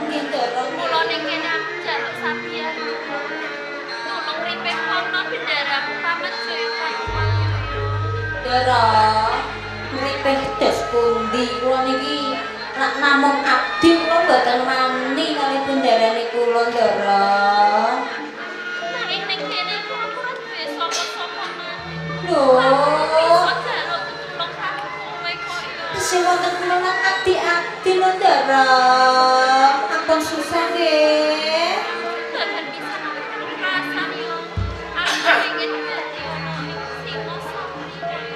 nggih Ndara. Mula ning kene aku njaluk sampeyan. Tulung ripe kono bendaramu pamit Jaya Kayuman. Ndara, ngripe dos pundi kula niki nak namung abdi kula mboten wani kali bendarane kula Ndara. Nanging ning kene iku aku ora duwe sapa-sapa maneh. Lho, Bisa njaluk tulung karo kowe kok ya. sing wonten kula nang abdi-abdi lho Ndara. Ampun susah nggih. Dadan bisa ngrasani yo. Aku pengen dadi ono ning Singasari kaya.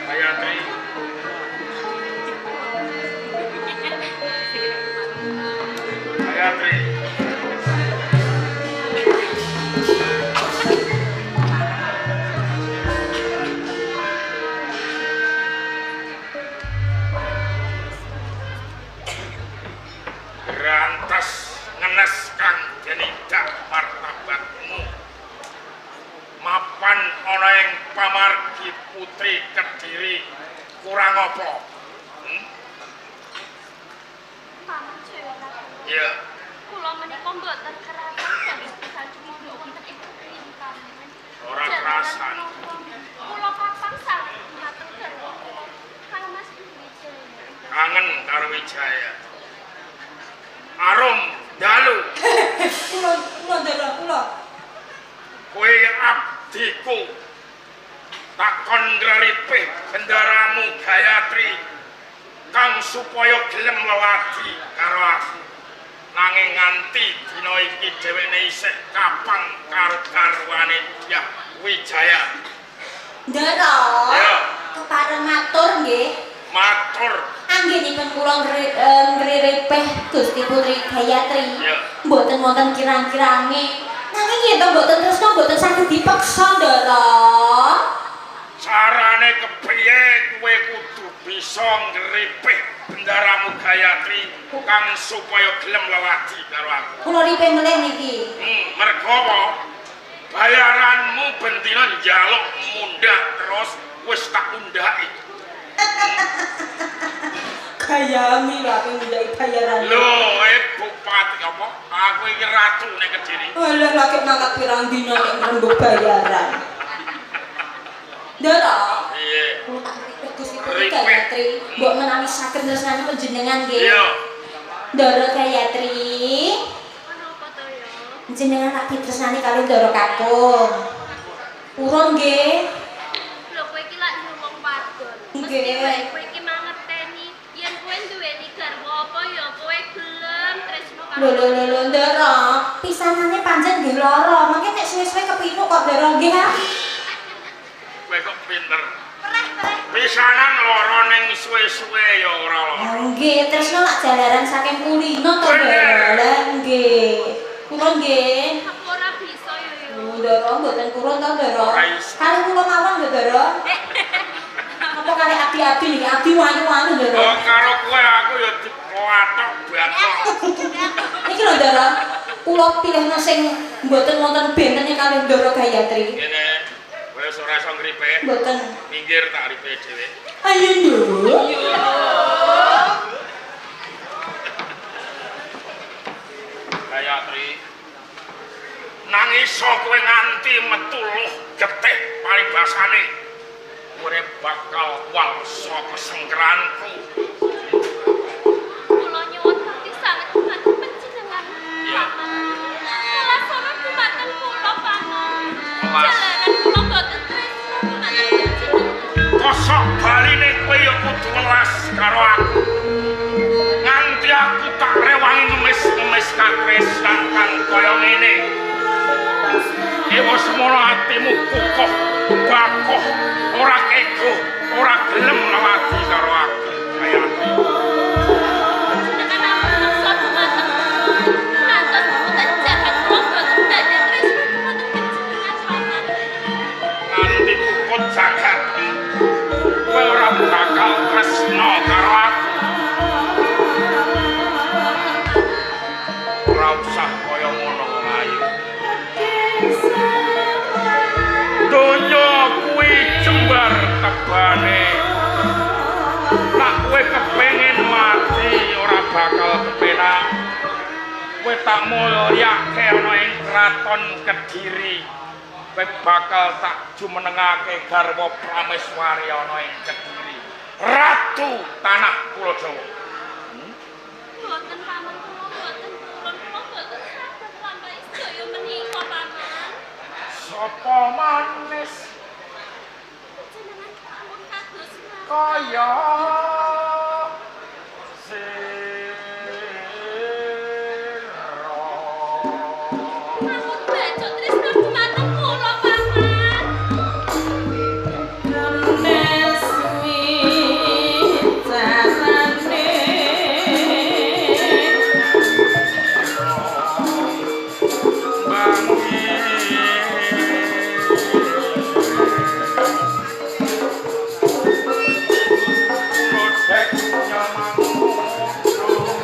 Gayatri. Gayatri. Rantas ngenes kang jenidak martabatmu. Mapan ana ing pamargi putri Kediri kurang apa? Paman Jaya Ratu. Ya, Kula menika mboten kerasan dados saking ibu wonten ing lintang. ora kerasan. Kula papang saged matur garwa kula. Kang Mas Wijaya. Kangen karo Wijaya. Arum dalu Kula Ndara, kula. kowe abdiku. Takon ngripih bendaramu Gayatri kang supaya gelem lelati karo aku. Nanging nganti dina iki dheweke isih kapang karo garwane Dyah Wijaya. Ndara. Ya. Kepareng matur nggih. Matur. Anggenipun kula ngriripih Gusti Putri Gayatri. Ya. Mboten wonten kirang-kirange. Nanging yen to mboten tresna mboten saged dipeksa, Ndara. Carane kepriye kowe kudu bisa ngripih bendaramu Gayatri kang supaya gelem lelati karo aku. Kula ripih melih niki. Mergo apa? Bayaranmu bendina njaluk mundhak terus wis tak undhaki. Gayami lho aku ndai bayaran. Lho, bupati apa? Aku iki ratu ning Kediri. Alah lagi mangkat pirang dina nek ngrembug bayaran. Ndara. Piye? Kula tak ripih Gusti Putri Gayatri. Mbok menawi saged tresnani panjenengan nggih. Iya. Ndara Gayatri. Menapa to ya? Jenengan tak ditresnani kali Ndara kakung. Purun nggih. Lho kowe iki lak yo wong wadon. Nggih. Mesti wae kowe iki mangerteni yen kowe duweni garwa apa ya kowe gelem tresno karo. Lho Ndara, pisanane pancen nggih lara. Mangke nek suwe-suwe kepinuk kok Ndara nggih ha. Kowe kok pinter. Pereh. Pisanan lara ning suwe-suwe ya ora lara. Nggih, tresno lak jalaran saking kulino to Ndara. Lah nggih. Kula nggih. Aku ora bisa yo. Ndara mboten kurun to Ndara. Ora iso. Kali kula mawon lho Ndara. Apa kali abdi-abdi niki abdi wayu-wayu Ndara. Oh, karo kowe aku ya dipoatok batok. Niki lho Ndara. Kula pilihna sing mboten wonten bentene kalih Ndara Gayatri. Ngene, kowe wis ora iso ngripih. Mboten. Minggir tak ripih dhewe. Ayo Ndara. Gayatri. Nang iso kowe nganti metu luh getih paribasane. Kowe bakal walsa kesengkeranku. Kula nyuwun kanthi sanget dumateng panjenengan. Iya. Kulasana dumateng kula panon. Awas. Jalaran kula boten tresno dumateng panjenengan. Kosok baline kowe ya kudu welas karo aku. Nganti aku tak rewangi ngemis-ngemis katresnan kang kaya ngene. Ewa semono atimu kukuh, bakuh, ora kego, ora gelem lewati karo aku. Gayatri. Panjenengan ampun meksa dumateng kula. Ngantos mboten jagat kula boten badhe tresno dumateng panjenengan panon. Nganti kukut jagat. Kowe ora bakal tresno karo aku. Ora usah kaya ngono wong ayu. Donya kuwi jembar kowe tak mulyake ana ing kraton Kediri. Kowe bakal tak jumenengake garwa Prameswari ana ing Kediri. Ratu tanah Pulo Jawa. Boten paman kula boten purun kula boten saged nglampahi sedaya menika paman. Sapa manis Jenengan sampun kados kaya Namun bacot tresna dumateng kula paman. Renes wicarane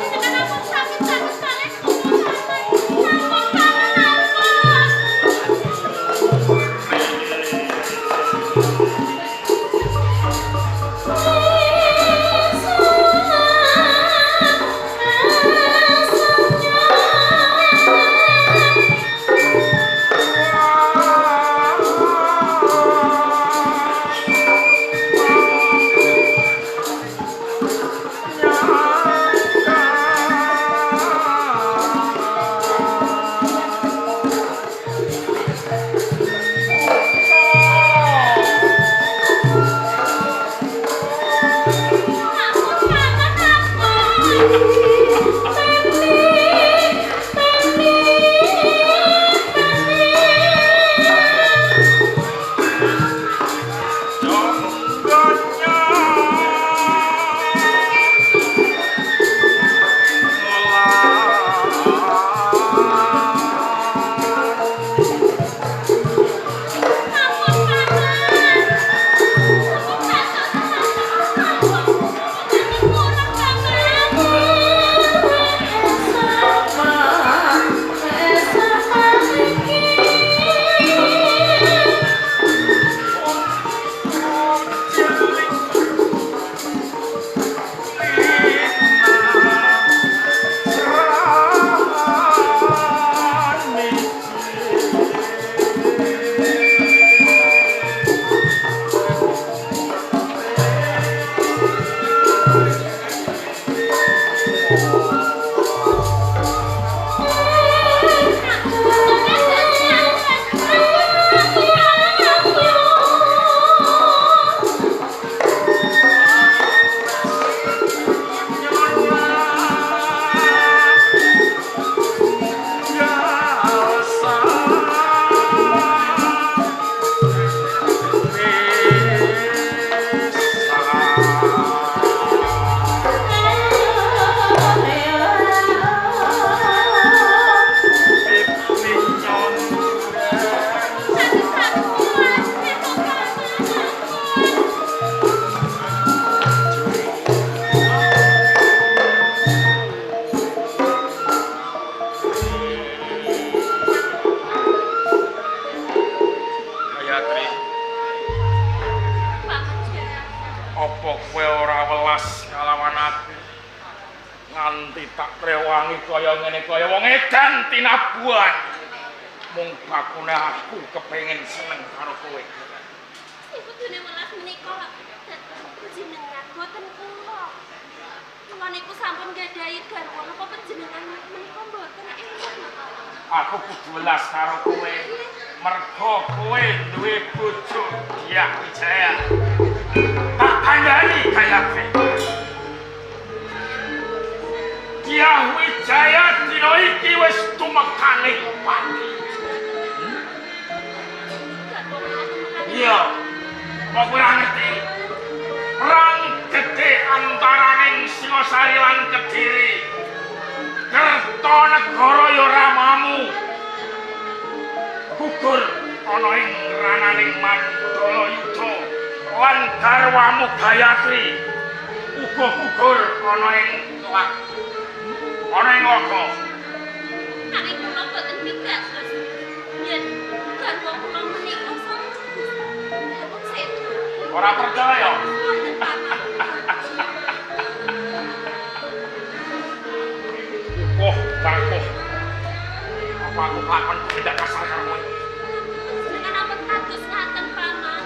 Jenengan ampun sakit-sakit kalih kula paman. Ampun paman ampun. Ampun paman ampun. Ampun paman. Ampun bacot ampun. Boten kurang Gayatri, Paman Jaya. apa kowe ora welas kalawan aku? Nganti tak rewangi kaya ngene kaya wong edan tinabuhan. Mung bakune aku kepengin seneng karo kowe. Iku dene welas menika panjenengan boten kula. Kula niku sampun gadahi garwa napa panjenengan menika boten enak. Aku kudu welas karo kowe. Mergo kowe duwe bojo Dyah Wijaya. Tak kandhani Gayatri. Dyah Wijaya dina iki wis tumekane pati. Iya, kok ora ngerti? Perang gede antaraning Singosari lan Kediri. Kertanegara ya ramamu. Gugur ana ing rananing Mandala Yudha lan garwamu Gayatri. Uga gugur ana ing Laka. Nanging kula boten pidatos. Yen garwa kula menika sampun sedo. Ora percaya? Boten paman. Takuh apa aku lakon tidak kasar karo kowe. Panjenengan apa kados ngaten paman?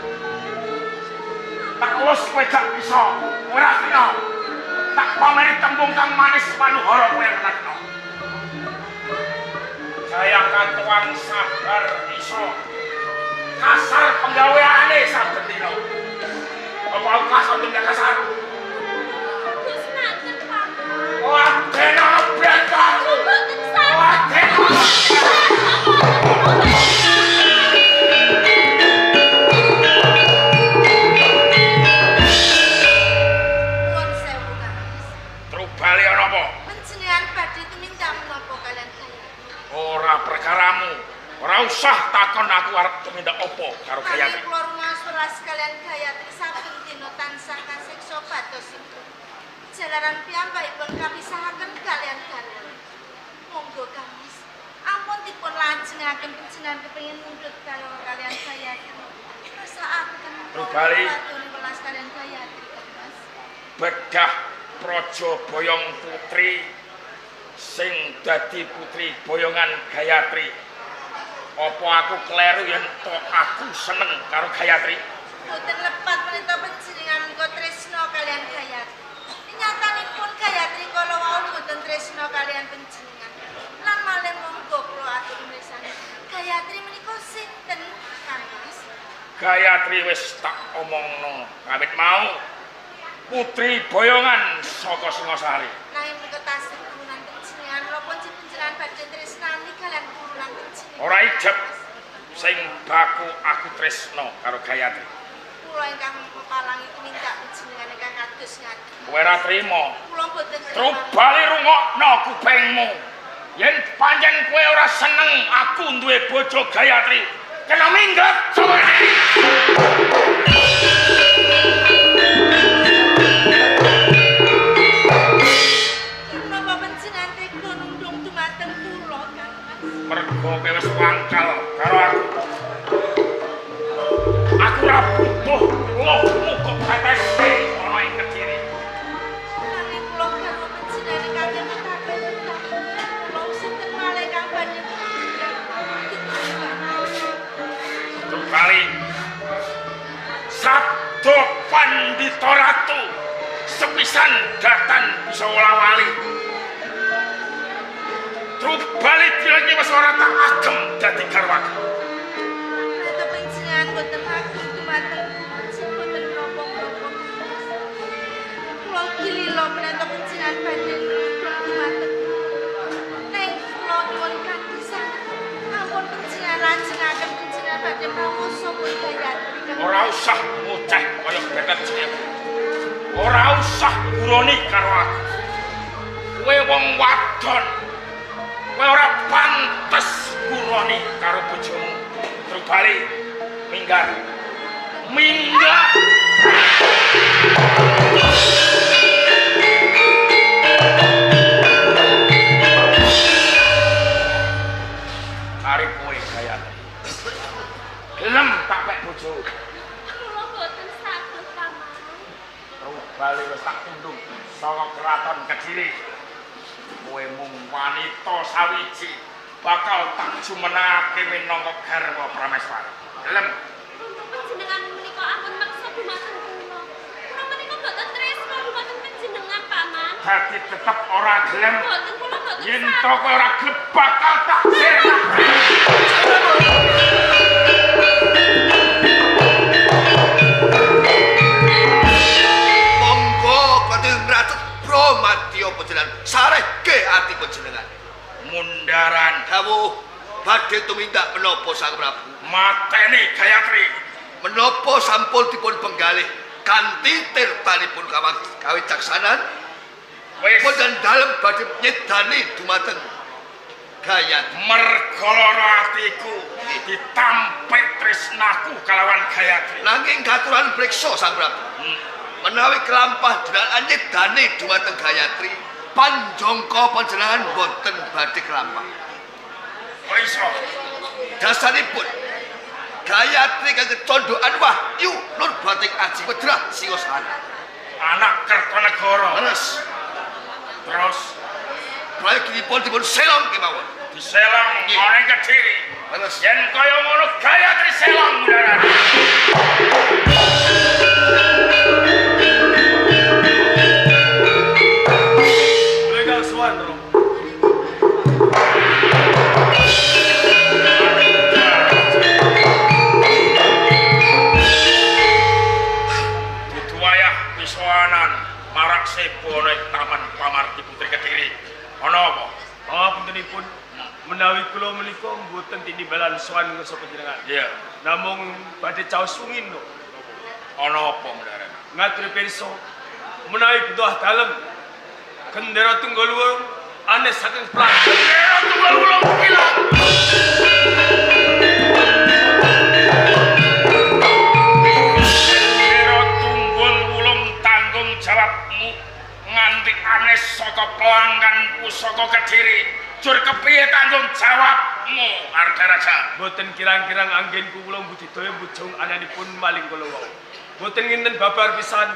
Tak ulus kowe gak bisa, ora kena. Tak pameri tembung kang manis manuhara kowe ora kena. Saya katuang sabar iso kasar penggaweane saben dina. Apa aku kasar tidak kasar? Kados ngaten paman. Wah, dene brekaku. Mboten saged. Wah, dene. Nuwun sewu, Kang. Trubali ana apa? Panjenengan badhe tumindak menapa kalian kaya? Ora perkaramu. Ora usah takon aku arep tumindak apa karo Gayatri. Kula rumas welas kalian Gayatri saben dina tansah kasiksa badosipun. Jalaran piyambakipun kapisahaken kalian garwa. Monggo Kang. Ampun dipun lajengaken panjenengan kepengin mundhut karo kalian Gayatri. Rasakaken Trubali. welas kalian Gayatri, Kang. Bedah Praja Boyong Putri sing dadi putri boyongan Gayatri. Apa aku kleru yen to aku seneng karo Gayatri? Boten lepat menika panjenengan menika tresna kalian Gayatri. Nyatanipun Gayatri kala wau boten tresna kalian panjenengan. Lan malih monggo kula atur mirsani. Gayatri menika sinten, Kang Mas? Gayatri wis tak omongno kawit mau putri boyongan saka Singasari. Nanging menika tasih turunan panjenengan napa panjenengan badhe tresnani kalian turunan panjenengan. Ora ijeb sing baku aku tresno karo Gayatri. Kula ingkang pepalangi tumindak panjenengan ingkang kados ngaten. Kowe ora trima. Kula boten Trubali rungokno kupingmu. Yen pancen kowe ora seneng aku duwe bojo Gayatri, kena minggat sore. Napa panjenengan tega nundung dumateng kula, Kang Mas? Mergo kowe wis wangkal karo aku. Aku ora butuh lohmu kok tetese ana ing Kediri. Nanging kula garwa panjenengan kalian mekaten. Kula sinten malih kang badhe Trubali sabdo Pandita Ratu sepisan datan bisa wali. Trubali dilagi wis ora tak agem dadi garwaku. Ratu panjenengan boten ageng dumateng boten napa-napa. Kula gilila menapa panjenengan badhe dumateng. Ning kula nyuwun kagisan. Ampun panjenengan lajengaken panjenengan badhe pramosa pun Gayatri. Ora usah ngoceh kaya betet cilik. Ora usah nguroni karo aku. Kowe wong wadon. Kowe ora pantes nguroni karo bojomu. Trubali minggat. Minggat. Ari kowe Gayatri. Gelem tak pek bojo. Kula boten saged paman. Trubali wis tak tundung saka keraton Kediri. Kowe mung wanita sawiji bakal tak jumenake minangka garwa Prameswari. Gelem? Panjenengan menika ampun maksa dumateng kula. Kula menika boten tresna dumateng panjenengan paman. Dadi tetep ora gelem. Boten kula boten Yen saged. to kowe ora gelem bakal tak sirnah. Monggo Kanjeng Ratu Bramantya panjenengan sarehke ati panjenengan. Mundaran Dawuh badhe tumindak menapa Sang Prabu? mateni Gayatri. Menapa sampun dipun penggalih kanthi tirtanipun kawicaksanan? Wis Boten dalem badhe nyedani dumateng Gayatri. merga lara atiku ditampik tresnaku kalawan Gayatri. Nanging katuran priksa Sang Prabu. Menawi kelampah jenengan nyedani dumateng Gayatri, panjangka panjenengan boten badhe kelampah. Prisa Dasaripun Gayatri kagem condokan wahyu Nur Batik Aji Wedrah Singasari. anak Kertanegara. Leres Terus prayoginipun dipun selong kemawon. diselang ana Kediri. Leres. Yen kaya ngono Gayatri selang mudaran. Legal suan dong. Wayah pisoanan marak sepo nek taman pamarti Putri Kediri. Ana apa? Pangapuntenipun menawi kula menika mboten tinibalan sowan ngersa panjenengan. Iya. Namung badhe caos sungin lho. Ana apa mudaran? Ngatur pirsa menawi butuh dalem gendera tunggal wulung aneh saking plak. Gendera tunggal wulung ilang. Gendera tunggal wulung tanggung jawabmu nganti anes saka pelanggan pusaka Kediri. Jur kepiye tanggung jawabmu Ardaraja? Boten kirang-kirang anggenku kula budidaya bujung ananipun maling kala wau. Boten nginten babar pisan.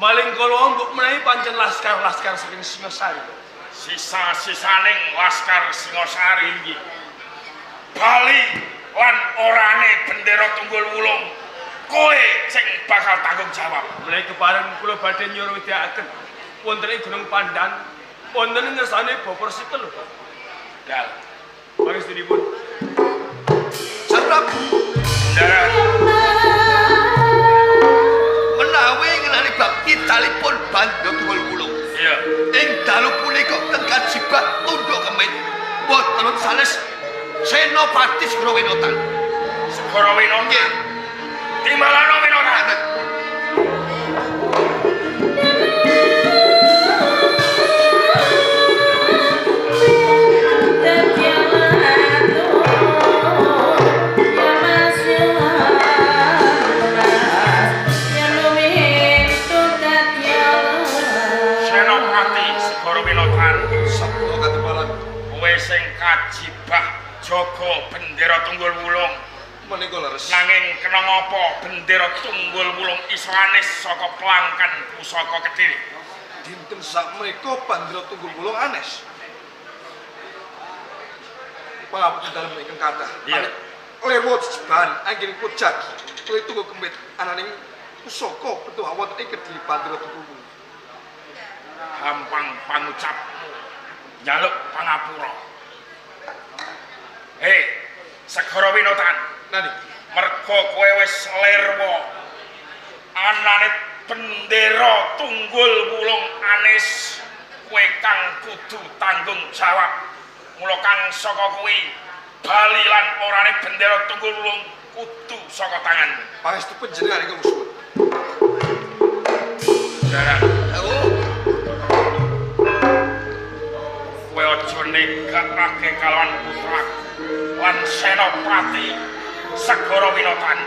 Maling kala wau mbok menawi pancen laskar-laskar saking Singasari. Sisa-sisaning laskar Singosari inggih. Bali lan orane bendera tunggul wulung. Kowe sing bakal tanggung jawab. Menawi kepareng kula badhe nyuruh-widayakaken wonten ing Gunung Pandan wonten ing ngersane Bopor Sitel. Dal. Pangestunipun. Sang Prabu Darat. menawi ngenani bab italipun Bandha Tunggal Wulung. Iya. Ing dalu punika teng Kajibah tunduk kemit boten sanes Senopati Segara Winotan. Segara Winotan. Timbalana Winotan. Senopati Segara Winotan. Sabda katembalan Kowe sing kajibah jaga bendera tunggul wulung. menika leres. Nanging kena ngapa bendera tunggul wulung iso anis saka pelangkan pusaka Kediri? Dinten sakmenika Bandha Tunggal Wulung anes. Pangapunten dalem ingkang kathah. Iya. Lewat jeban anggenipun jagi. Kowe tunggu kemit ananing pusaka betuh wonten ing Kediri Bandha Tunggal Wulung. Gampang pangucapmu. Njaluk pangapura. Hei, Segara Winotan. Nani, Merga kowe wis lerwa anane bendera tunggul wulung anis, kowe kang kudu tanggung jawab. Mula kang saka kuwi bali lan orane bendera tunggul wulung kudu saka tanganmu. pangestu panjenengan ingkang suwun. Darat, Oh, kowe aja negakake kalawan putraku lan Senopati Segara Winotan.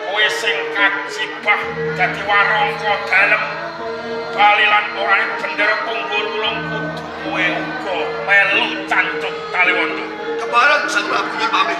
Kowe sing kajibah dadi warangka dalem bali lan orane bendera tunggul wulung kudu kowe uga melu cancuk Taliwondo. kebareng Sang Prabu Nyi pamit.